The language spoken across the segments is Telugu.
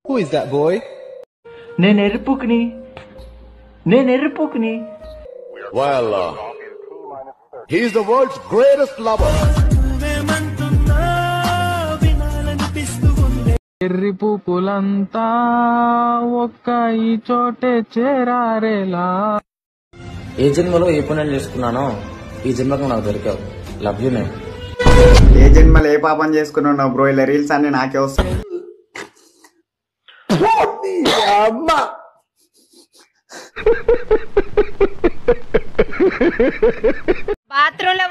Who is that boy? నేను ఎరుపుకుని Well, he is the world's greatest lover. ఎర్రి పూపులంతా ఒక్క ఈ చోటే చేరారేలా. ఏ జన్మలో ఏ పుణ్యం చేసుకున్నానో ఈ జన్మకు నాకు దొరికావు. లవ్ యూ నేను. ఏ జన్మలో ఏ పాపం చేసుకున్నావు బ్రో? ఇలా రీల్స్ అన్ని నాకే వస్తాయి. బాత్రూంలో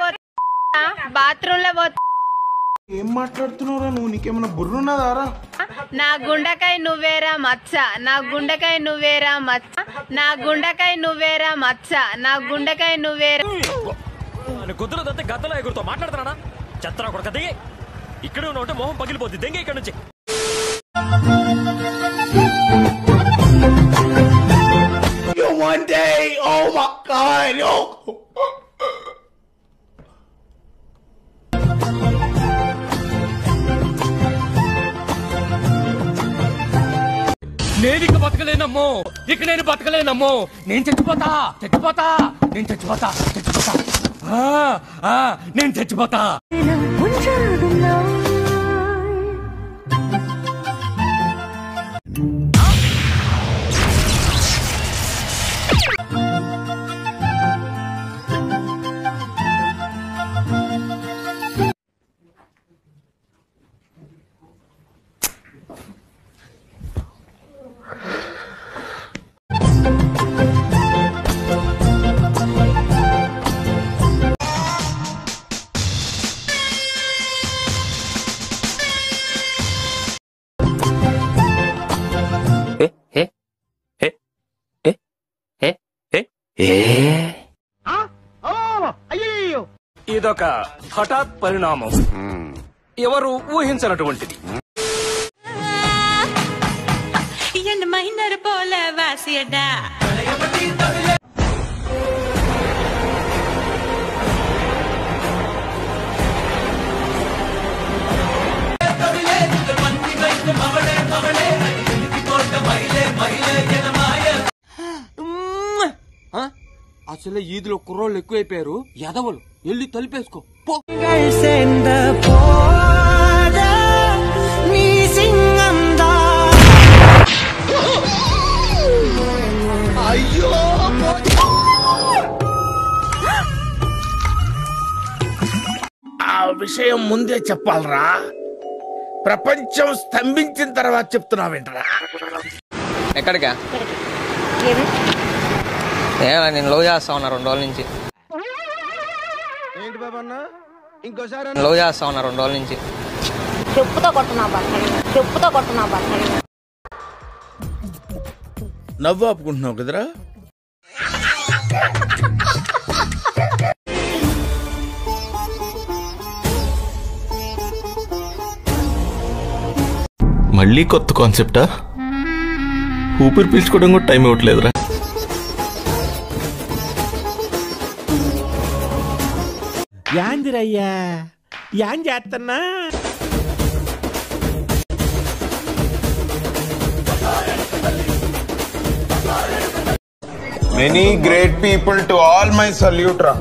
ఏం మాట్లాడుతున్నారా నువ్వు? నీకేమన్నా బుర్రున్నదారా? నా గుండెకాయ నువ్వేరా మచ్చ, నా గుండెకాయ నువ్వేరా మచ్చ, నా గుండెకాయ నువ్వేరా మచ్చ, నా గుండెకాయ నువ్వేరా. కుదురుదంతే గద్దలో ఎగురుతో మాట్లాడుతున్నాడా? చెత్తరా కొడుక దిగి. ఇక్కడ ఉంటే మొహం పగిలిపోద్ది. దెంగ ఇక్కడ నుంచి. One day, oh my God, oh. నేను ఇక బతకలేనమ్మో, ఇక నేను బతకలేనమ్మో. నేను చచ్చిపోతా నేను చచ్చిపోతా. ఇదొక హఠాత్ పరిణామం, ఎవరు ఊహించినటువంటిది. అసలే ఈదులో కుర్రోళ్ళు ఎక్కువైపోయారు. ఎదవలు వెళ్ళి తలిపేసుకో పో. అయ్యో, ఆ విషయం ముందే చెప్పాలరా? ప్రపంచం స్తంభించిన తర్వాత చెప్తున్నావేంటరా? ఎక్కడికా? నేను లవ్ చేస్తా ఉన్నా 2 రోజుల నుంచి. ఏంటి బాబన్న? ఇంకోసారి లవ్ చేస్తా ఉన్నా 2 రోజుల నుంచి. చెప్పుతో కొట్టున్నా బట్టలు. నవ్వు ఆపుకుంటున్నావు కదరా? మళ్ళీ కొత్త కాన్సెప్టా? ఊపిరి పీల్చుకోవడం కూడా టైం ఇవ్వట్లేదురా. యాందిరయ్యా యాం చేస్తున్నా? Many great people to all my salute ra.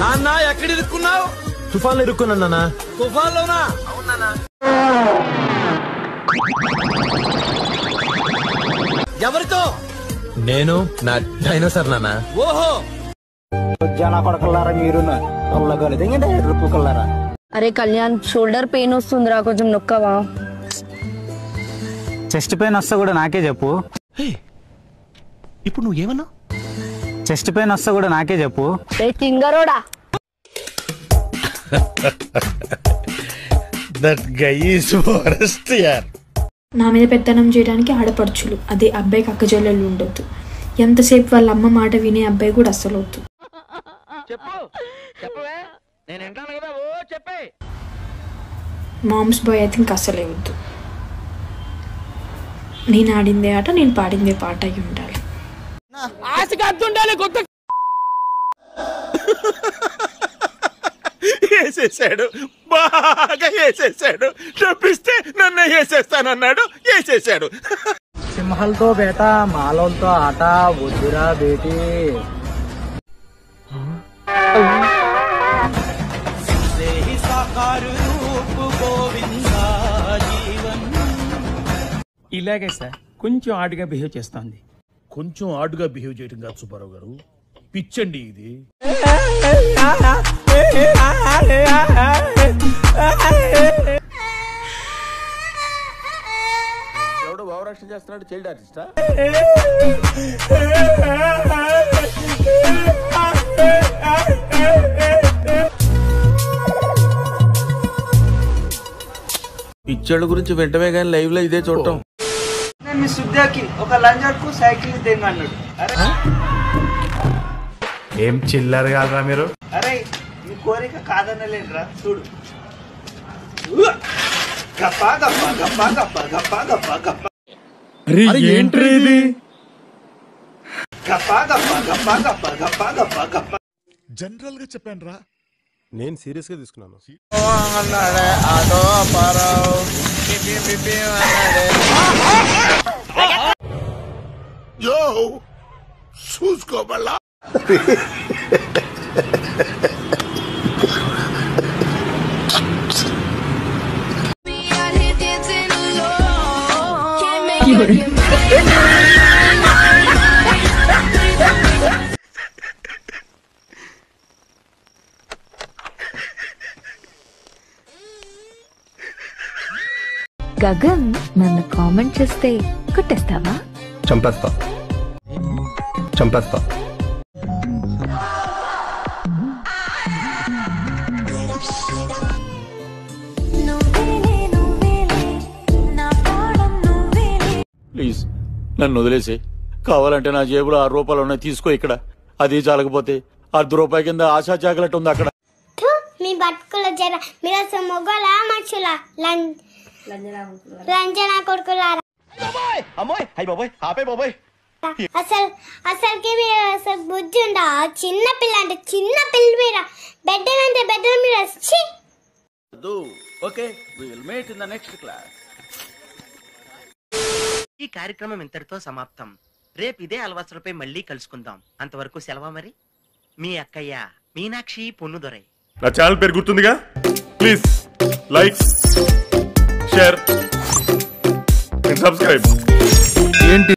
నాన్న ఎక్కడ ఇరుక్కున్నావు? తుఫాన్లో ఇరుక్కున్నా నాన్న. తుఫాన్లోనా? అవునా? ఎవరితో? నేను నా డైనోసార్ నాన్న. ఓహో, జన కొడకల్లారా మీరు. అరే కళ్యాణ్, షోల్డర్ పెయిన్ వస్తుందిరా, కొంచెం నొక్కవా? చెస్ట్ పెయిన్ వస్తే కూడా నాకే చెప్పు. ఇప్పుడు నువ్వేమన్నా? చెస్ట్ పెయిన్ వస్తే కూడా నాకే చెప్పు. సింగరోడా? That guy is worst yaar. నా మీద పెత్తనం చేయడానికి ఆడపడుచులు, అదే అబ్బాయికి అక్కజల్లెళ్ళు ఉండొద్దు. ఎంతసేపు వాళ్ళ అమ్మ మాట వినే అబ్బాయి కూడా అస్సలు వద్దు. మామ్స్ బాయ్ అయితే ఇంకా అస్సలే వద్దు. నేను ఆడిందే ఆట, నేను పాడిందే పాట అయి ఉండాలి. వేసేసాడు, బాగా వేసేసాడు. డబ్బిస్తే నన్ను వేసేస్తానన్నాడు, వేసేసాడు. సింహాలతో బేట మాలలతో ఆట వద్దురా బేటీ. ఇలాగే సార్ కొంచెం ఆడుగా బిహేవ్ చేస్తోంది. కొంచెం ఆడుగా బిహేవ్ చేయడం కాదు సుబ్బారావు గారు, పిచ్చండి ఇది. ఎవడో భావరక్షణ చేస్తున్నాడు, చైల్డ్ ఆర్టిస్టా? పిచ్చోళ్ళ గురించి వెంటనే కానీ లైవ్ లో ఇదే చూడటం. మీ సుద్దాకి ఒక లంజర్కు సైకిల్ ఇద్దేంగా అన్నాడు. ఏం చిల్లర కాదురా మీరు. అరే మీ కోరిక కాదనలేదురా, చూడు. గప్ప గప్ప గప్ప గప్ప గప్ప గప్ప గప్ప. ఏంట్రీ ఇది? గప్ప గప్ప గప్ప గప్ప గప్ప గప్ప గప్ప. జనరల్ గా చెప్పాను రా, నేను సీరియస్ గా తీసుకున్నాను. చూసుకోబల్లా గగన్ నన్ను కామెంట్ చేస్తే కొట్టేస్తావా? చంపేస్తా చంపేస్తా. ప్లీజ్ నన్ను వదిలేసి, కావాలంటే నా జేబులో 6 రూపాయలు ఉన్నాయి, తీసుకో. ఇక్కడ అది చాలకపోతే 1/2 రూపాయి కింద ఆశా చాకలెట్ ఉంది అక్కడ. మీ బతుకుల జర మీరు అసలు మొగల మనుషుల లంజనా కొడుకులారా. అసలు అసలుకి మీరు అసలు బుద్ధి ఉందా? చిన్న పిల్ల అంటే చిన్న పిల్ల మీద బెడ్ అంటే బెడ్ మీద వచ్చి. Okay, we will meet in the next class. ఈ కార్యక్రమం ఇంతటితో సమాప్తం. రేపు ఇదే అలవాసులపై మళ్ళీ కలుసుకుందాం. అంతవరకు సెలవా మరి. మీ అక్కయ్య మీనాక్షి పొన్నుదొరై. నా ఛానల్ పేరు గుర్తుందిగా, please like, share and subscribe. ఏంటి